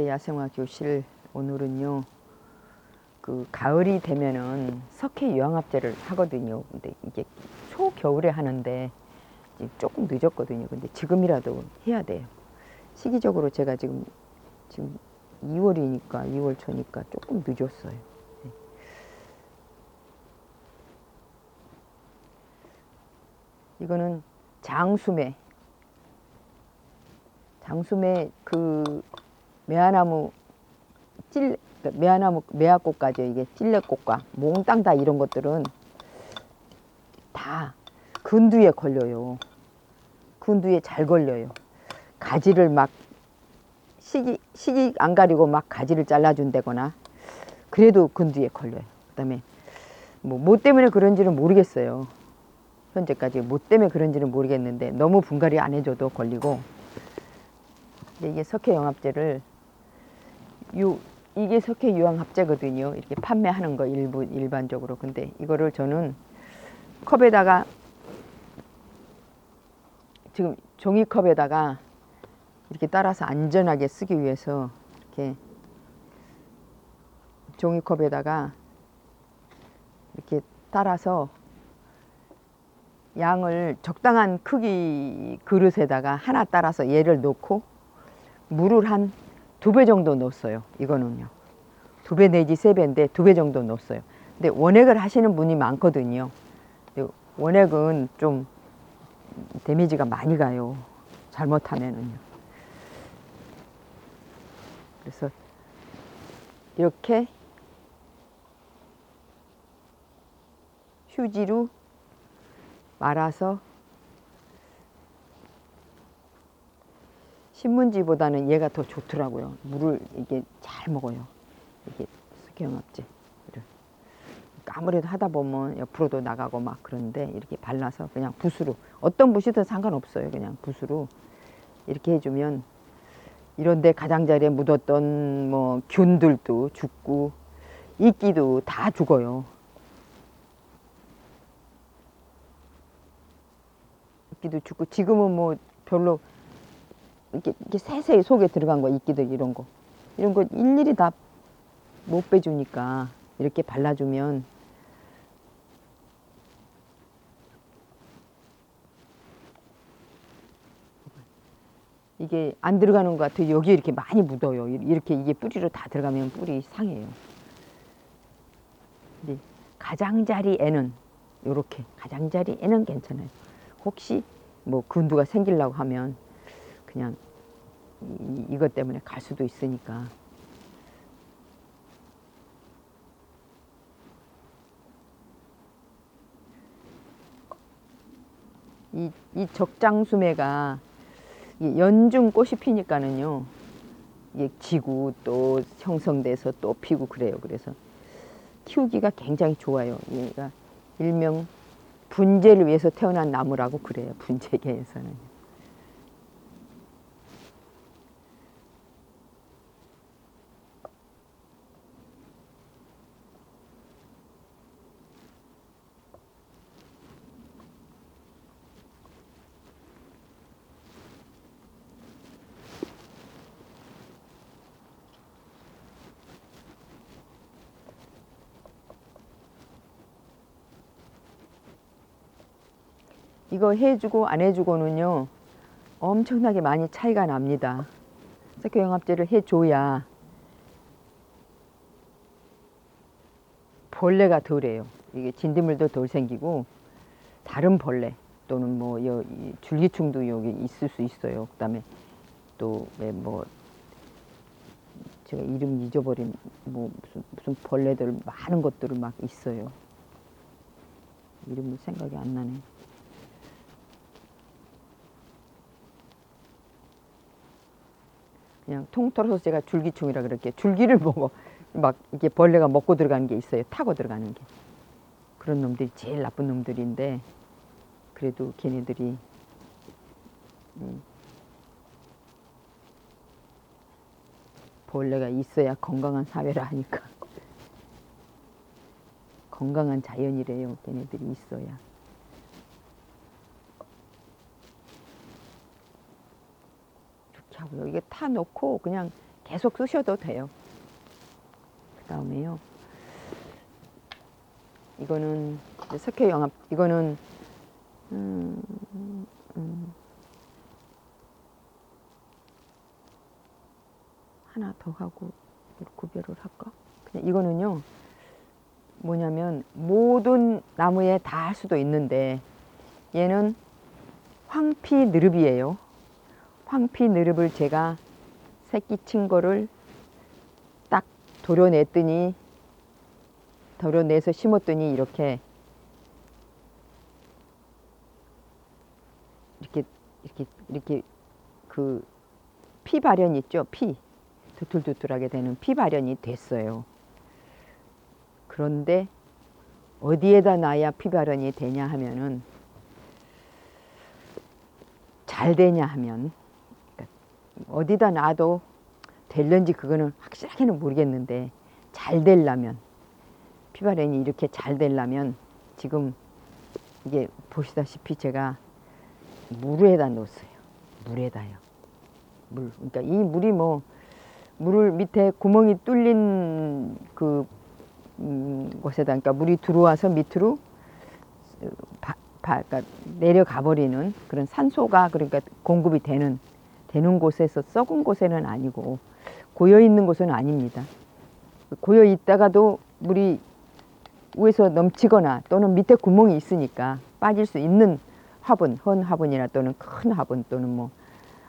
야생화 교실 오늘은요 그 가을이 되면은 석회 유황합제를 하거든요. 근데 이게 초겨울에 하는데 조금 늦었거든요. 근데 지금이라도 해야 돼요. 시기적으로 제가 지금 2월이니까 2월 초니까 조금 늦었어요. 네. 이거는 장수매 그 매화나무 매화꽃까지 이게 찔레꽃과 몽땅 다 이런 것들은 다 근두에 걸려요. 근두에 잘 걸려요. 가지를 막 시기 안 가리고 막 가지를 잘라준다거나 그래도 근두에 걸려요. 그다음에 뭐 때문에 그런지는 모르겠어요. 현재까지 뭐 때문에 그런지는 모르겠는데 너무 분갈이 안 해줘도 걸리고. 근데 이게 석회영합제를 이게 석회유황합제거든요. 이렇게 판매하는 거 일반적으로. 근데 이거를 저는 컵에다가 지금 종이컵에다가 이렇게 따라서 안전하게 쓰기 위해서 이렇게 종이컵에다가 이렇게 따라서 양을 적당한 크기 그릇에다가 하나 따라서 얘를 넣고 물을 한 2배 정도 넣었어요. 이거는요. 2배 내지 3배인데 2배 정도 넣었어요. 근데 원액을 하시는 분이 많거든요. 원액은 좀 데미지가 많이 가요. 잘못하면은요. 그래서 이렇게 휴지로 말아서 신문지보다는 얘가 더 좋더라고요. 물을 이게 잘 먹어요. 이게 석회영합제. 아무래도 하다 보면 옆으로도 나가고 막 그런데 이렇게 발라서 그냥 붓으로 어떤 붓이든 상관없어요. 그냥 붓으로 이렇게 해주면 이런데 가장자리에 묻었던 뭐 균들도 죽고 이끼도 다 죽어요. 이끼도 죽고 지금은 뭐 별로 이렇게 세세히 속에 들어간 거 이끼들 이런 거 일일이 다 못 빼주니까 이렇게 발라주면 이게 안 들어가는 것 같아요. 여기 이렇게 많이 묻어요. 이렇게 이게 뿌리로 다 들어가면 뿌리 상해요. 근데 가장자리에는 요렇게 가장자리에는 괜찮아요. 혹시 뭐 근두가 생기려고 하면 그냥 이것 때문에 갈 수도 있으니까. 이 적장수매가 연중 꽃이 피니까는요, 이게 지고 또 형성돼서 또 피고 그래요. 그래서 키우기가 굉장히 좋아요. 얘가 일명 분재를 위해서 태어난 나무라고 그래요. 분재계에서는. 이거 해주고 안 해주고는요 엄청나게 많이 차이가 납니다. 석회영합제를 해줘야 벌레가 덜해요. 이게 진드물도 덜 생기고 다른 벌레 또는 뭐 줄기충도 여기 있을 수 있어요. 그다음에 또 뭐 제가 이름 잊어버린 뭐 무슨 벌레들 많은 것들을 막 있어요. 이름이 생각이 안 나네. 그냥 통틀어서 제가 줄기충이라 그럴게요. 줄기를 먹어. 막 이게 벌레가 먹고 들어가는 게 있어요. 타고 들어가는 게. 그런 놈들이 제일 나쁜 놈들인데 그래도 걔네들이 벌레가 있어야 건강한 사회라 하니까 건강한 자연이래요. 걔네들이 있어야. 이렇게 하고요. 이게 타 놓고 그냥 계속 쓰셔도 돼요. 그 다음에요. 이거는 석회영합, 이거는 하나 더 하고 구별을 할까? 그냥 이거는요, 뭐냐면 모든 나무에 다 할 수도 있는데 얘는 황피 느릅이에요. 황피 느릅을 제가 새끼 친 거를 딱 도려내서 심었더니 이렇게 그 피 발현 있죠? 피 두툴두툴하게 되는 피 발현이 됐어요. 그런데 어디에다 놔야 피 발현이 되냐 하면은, 잘 되냐 하면, 그러니까 어디다 놔도 될런지 그거는 확실하게는 모르겠는데, 잘 되려면, 피 발현이 이렇게 잘 되려면 지금 이게 보시다시피 제가 물에다 넣었어요. 물에다요. 물. 그러니까 이 물이 뭐 물을 밑에 구멍이 뚫린 그 곳에다, 그러니까 물이 들어와서 밑으로 그러니까 내려가 버리는 그런 산소가, 그러니까 공급이 되는 곳에서, 썩은 곳에는 아니고 고여 있는 곳은 아닙니다. 고여 있다가도 물이 위에서 넘치거나 또는 밑에 구멍이 있으니까 빠질 수 있는 화분, 헌 화분이나 또는 큰 화분 또는 뭐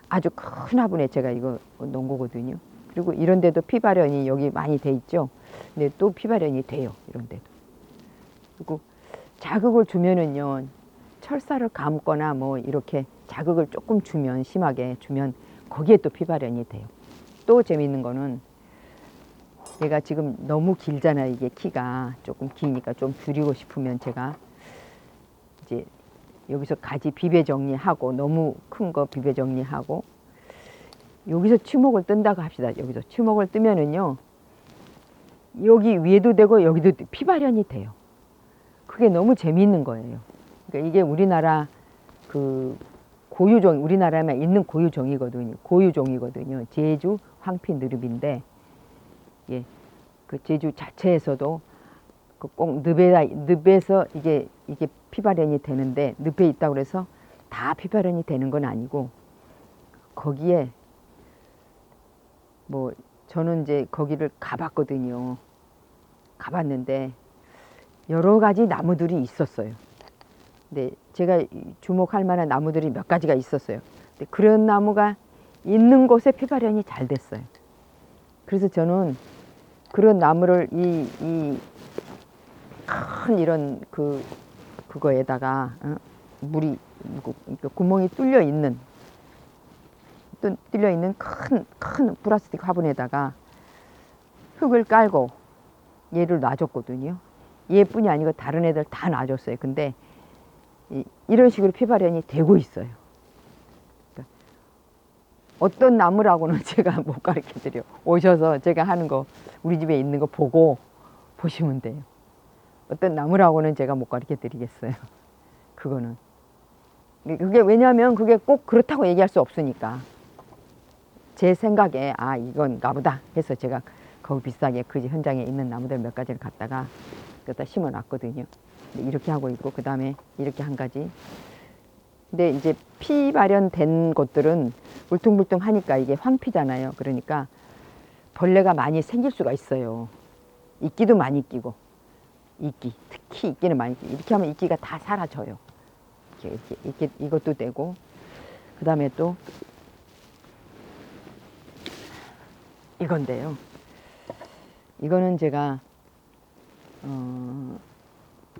아주 큰 화분에 제가 이거 놓은 거거든요. 그리고 이런 데도 피 발현이 여기 많이 돼 있죠. 근데 또 피 발현이 돼요. 이런 데도. 그리고 자극을 주면은요, 철사를 감거나 뭐 이렇게 자극을 조금 주면, 심하게 주면 거기에 또 피 발현이 돼요. 또 재미있는 거는, 얘가 지금 너무 길잖아요. 이게 키가 조금 기니까 좀 줄이고 싶으면 제가 이제 여기서 가지 비배 정리하고, 너무 큰 거 비배 정리하고, 여기서 추목을 뜬다고 합시다. 여기서 추목을 뜨면은요, 여기 위에도 되고 여기도 피 발현이 돼요. 그게 너무 재미있는 거예요. 그러니까 이게 우리나라 그 고유종, 우리나라에만 있는 고유종이거든요. 제주 황피 느릅인데, 예, 그 제주 자체에서도 그 꼭 늪에서 이게 피 발현이 되는데, 늪에 있다고 그래서 다 피 발현이 되는 건 아니고, 거기에 뭐 저는 이제 거기를 가봤거든요. 가봤는데 여러 가지 나무들이 있었어요. 근데 제가 주목할 만한 나무들이 몇 가지가 있었어요. 근데 그런 나무가 있는 곳에 피 발현이 잘 됐어요. 그래서 저는 그런 나무를 큰 이런 그거에다가 물이 구멍이 뚫려 있는 큰 플라스틱 화분에다가 흙을 깔고 얘를 놔줬거든요. 얘뿐이 아니고 다른 애들 다 놔줬어요. 근데 이런 식으로 피 발현이 되고 있어요. 그러니까 어떤 나무라고는 제가 못 가르쳐 드려. 오셔서 제가 하는 거, 우리 집에 있는 거 보고 보시면 돼요. 어떤 나무라고는 제가 못 가르쳐 드리겠어요. 그거는. 그게 왜냐하면 그게 꼭 그렇다고 얘기할 수 없으니까. 제 생각에 이건가 보다 해서 제가 거기 비싸게 그 현장에 있는 나무들 몇 가지를 갖다가 심어 놨거든요. 이렇게 하고 있고, 그 다음에 이렇게 한 가지. 근데 이제 피 발현된 곳들은 울퉁불퉁 하니까 이게 황피잖아요. 그러니까 벌레가 많이 생길 수가 있어요. 이끼도 많이 끼고, 특히 이끼는 많이 끼고, 이렇게 하면 이끼가 다 사라져요. 이렇게 이것도 되고, 그 다음에 또 이건데요. 이거는 제가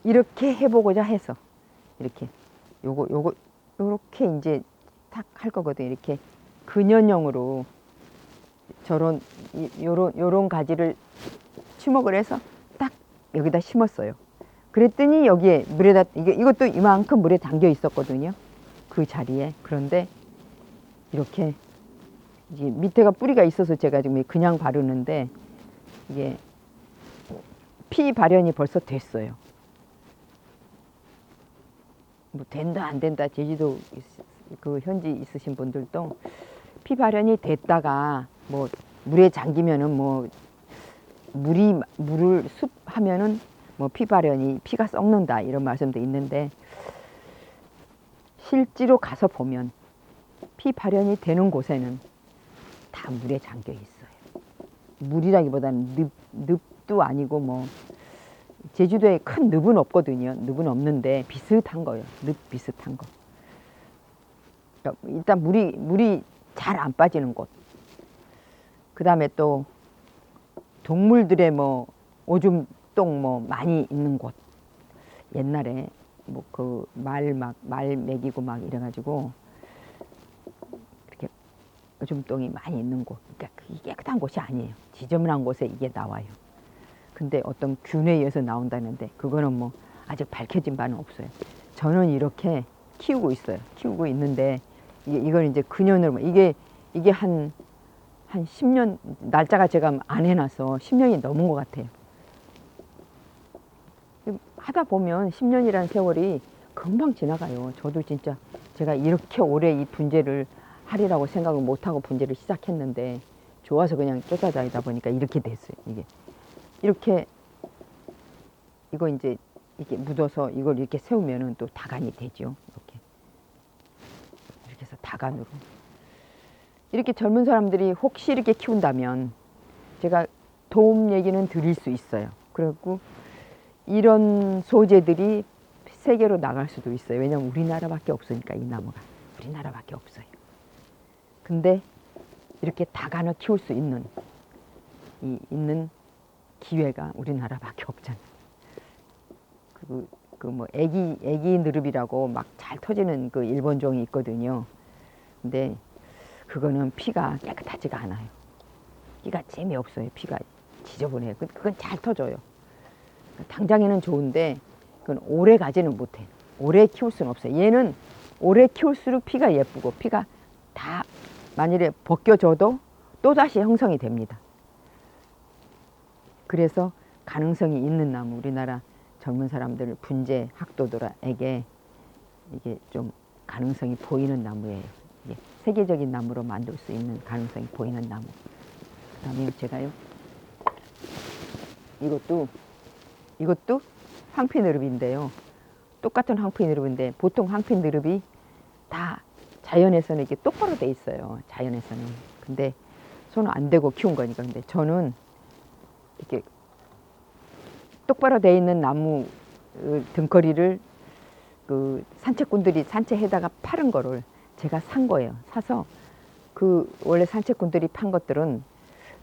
이렇게 해보고자 해서 이렇게 요렇게 이제 탁 할 거거든요. 이렇게 근연형으로 요런 가지를 추목을 해서 딱 여기다 심었어요. 그랬더니 여기에 물에다, 이것도 이만큼 물에 담겨 있었거든요. 그 자리에. 그런데 이렇게 이게 밑에가 뿌리가 있어서 제가 지금 그냥 바르는데, 이게 피 발현이 벌써 됐어요. 뭐 된다 안 된다, 제주도 그 현지 있으신 분들도 피 발현이 됐다가 뭐 물에 잠기면은 뭐 물을 습 하면은 뭐 피 발현이 피가 썩는다 이런 말씀도 있는데 실제로 가서 보면 피 발현이 되는 곳에는 다 물에 잠겨 있어요. 물이라기보다는 늪도 아니고 뭐 제주도에 큰 늪은 없거든요. 늪은 없는데 비슷한 거예요. 늪 비슷한 거. 그러니까 일단 물이 잘 안 빠지는 곳. 그 다음에 또 동물들의 뭐 오줌똥 뭐 많이 있는 곳. 옛날에 뭐 그 말 먹이고 막 이래가지고 이렇게 오줌똥이 많이 있는 곳. 그러니까 그게 깨끗한 곳이 아니에요. 지저분한 곳에 이게 나와요. 근데 어떤 균에 의해서 나온다는데 그거는 뭐 아직 밝혀진 바는 없어요. 저는 이렇게 키우고 있어요. 키우고 있는데 이건 이제 근연으로 이게 한 10년 날짜가 제가 안 해놔서 10년이 넘은 것 같아요. 하다 보면 10년이라는 세월이 금방 지나가요. 저도 진짜 제가 이렇게 오래 이 분재를 하리라고 생각을 못하고 분재를 시작했는데 좋아서 그냥 쫓아다니다 보니까 이렇게 됐어요. 이렇게 이거 이제 이렇게 묻어서 이걸 이렇게 세우면은 또 다간이 되죠. 이렇게 해서 다간으로. 이렇게 젊은 사람들이 혹시 이렇게 키운다면 제가 도움 얘기는 드릴 수 있어요. 그리고 이런 소재들이 세계로 나갈 수도 있어요. 왜냐면 우리나라밖에 없으니까 이 나무가. 우리나라밖에 없어요. 근데 이렇게 다간을 키울 수 있는 기회가 우리나라밖에 없잖아요. 그 뭐 애기 느릅이라고 막 잘 터지는 그 일본종이 있거든요. 근데 그거는 피가 깨끗하지가 않아요. 피가 재미없어요. 피가 지저분해요. 그건 잘 터져요. 당장에는 좋은데 그건 오래 가지는 못해요. 오래 키울 수는 없어요. 얘는 오래 키울수록 피가 예쁘고 피가 다 만일에 벗겨져도 또다시 형성이 됩니다. 그래서 가능성이 있는 나무, 우리나라 젊은 사람들, 분재 학도들에게 이게 좀 가능성이 보이는 나무예요. 이게 세계적인 나무로 만들 수 있는 가능성이 보이는 나무. 그 다음에 제가요, 이것도 황피느릅인데요. 똑같은 황피느릅인데 보통 황피느릅이 다 자연에서는 이렇게 똑바로 돼 있어요. 자연에서는. 근데 손은 안 대고 키운 거니까. 근데 저는 이렇게 똑바로 돼 있는 나무 등거리를 그 산책꾼들이 산책해다가 파는 거를 제가 산 거예요. 사서 그 원래 산책꾼들이 판 것들은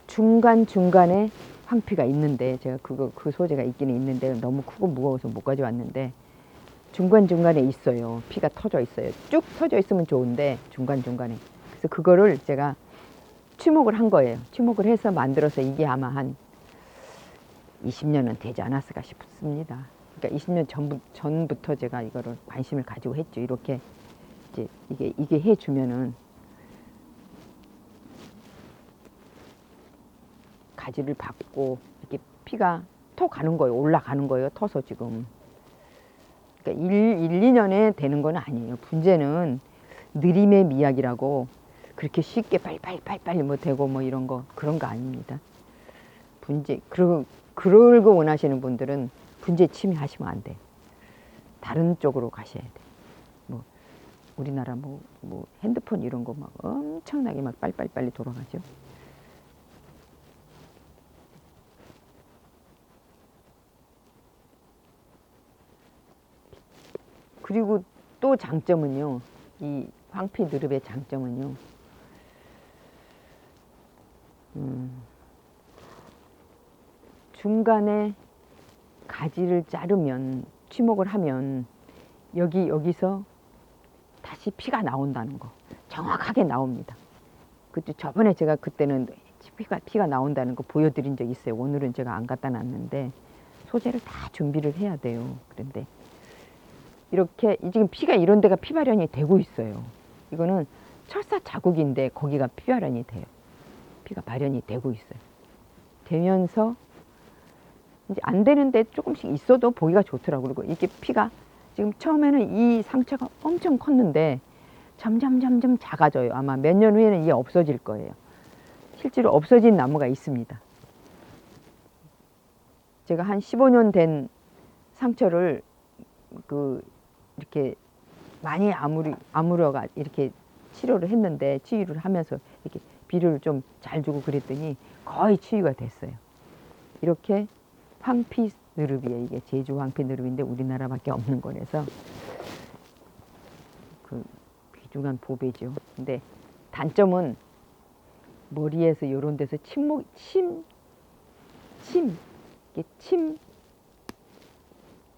중간중간에 황피가 있는데 제가 그 소재가 있기는 있는데 너무 크고 무거워서 못 가져왔는데 중간중간에 있어요. 피가 터져 있어요. 쭉 터져 있으면 좋은데 중간중간에. 그래서 그거를 제가 추목을 한 거예요. 추목을 해서 만들어서 이게 아마 한 20년은 되지 않았을까 싶습니다. 그러니까 20년 전부터 제가 이거를 관심을 가지고 했죠. 이렇게 이제 이게 해주면은 가지를 받고 이렇게 피가 터 가는 거예요. 올라가는 거예요. 터서 지금. 그러니까 1, 2년에 되는 건 아니에요. 분재는 느림의 미학이라고 그렇게 쉽게 빨리 뭐 되고 뭐 이런 거 그런 거 아닙니다. 분재 그럴 거 원하시는 분들은 분재 침해하시면 안 돼. 다른 쪽으로 가셔야 돼. 뭐 우리나라 뭐 핸드폰 이런 거 막 엄청나게 막 빨리 돌아가죠. 그리고 또 장점은요. 이 황피 느릅의 장점은요. 중간에 가지를 자르면 취목을 하면 여기서 다시 피가 나온다는 거 정확하게 나옵니다. 그때 저번에 제가 그때는 피가 나온다는 거 보여드린 적 있어요. 오늘은 제가 안 갖다 놨는데 소재를 다 준비를 해야 돼요. 그런데 이렇게 지금 피가 이런 데가 피 발현이 되고 있어요. 이거는 철사 자국인데 거기가 피 발현이 돼요. 피가 발현이 되고 있어요. 되면서 이제 안 되는데 조금씩 있어도 보기가 좋더라고요. 그리고 이게 피가 지금 처음에는 이 상처가 엄청 컸는데 점점 작아져요. 아마 몇 년 후에는 이게 없어질 거예요. 실제로 없어진 나무가 있습니다. 제가 한 15년 된 상처를 이렇게 많이 아무려가 이렇게 치료를 했는데, 치유를 하면서 이렇게 비료를 좀 잘 주고 그랬더니 거의 치유가 됐어요. 이렇게 황피 느릅이에요. 이게 제주 황피 느릅인데 우리나라밖에 없는 거라서 귀중한 보배죠. 근데 단점은 머리에서 이런 데서 침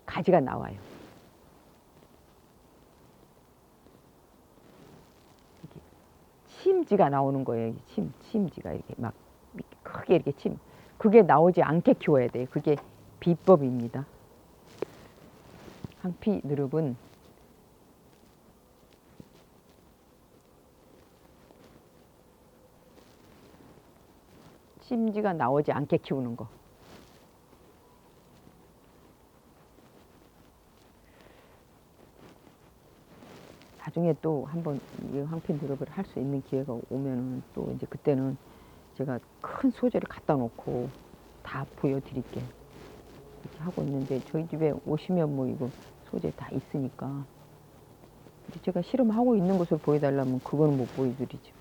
가지가 나와요. 이렇게 침지가 나오는 거예요. 침지가 이렇게 막 크게 이렇게 그게 나오지 않게 키워야 돼요. 그게 비법입니다. 황피 느릅은 침지가 나오지 않게 키우는 거. 나중에 또 한번 이 황피 느릅을 할 수 있는 기회가 오면은 또 이제 그때는 제가 큰 소재를 갖다 놓고 다 보여드릴게요. 이렇게 하고 있는데 저희 집에 오시면 뭐 이거 소재 다 있으니까 제가 실험하고 있는 것을 보여달라면 그거는 못 보여드리죠.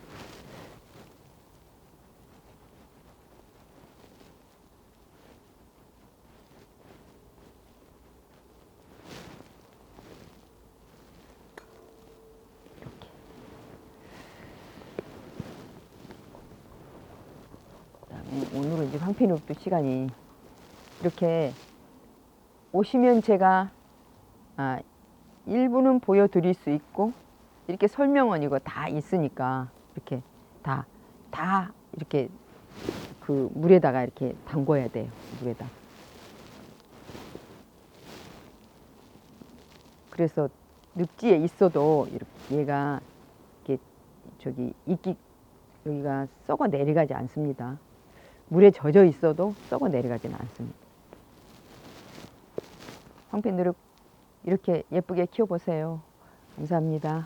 오늘은 이제 황피느릅도 시간이 이렇게 오시면 제가 일부는 보여드릴 수 있고 이렇게 설명은 이거 다 있으니까 이렇게 다 이렇게 물에다가 이렇게 담궈야 돼요. 물에다. 그래서 늪지에 있어도 이렇게 얘가 이렇게 여기가 썩어 내려가지 않습니다. 물에 젖어 있어도 썩어 내려가지는 않습니다. 황피 느릅 이렇게 예쁘게 키워보세요. 감사합니다.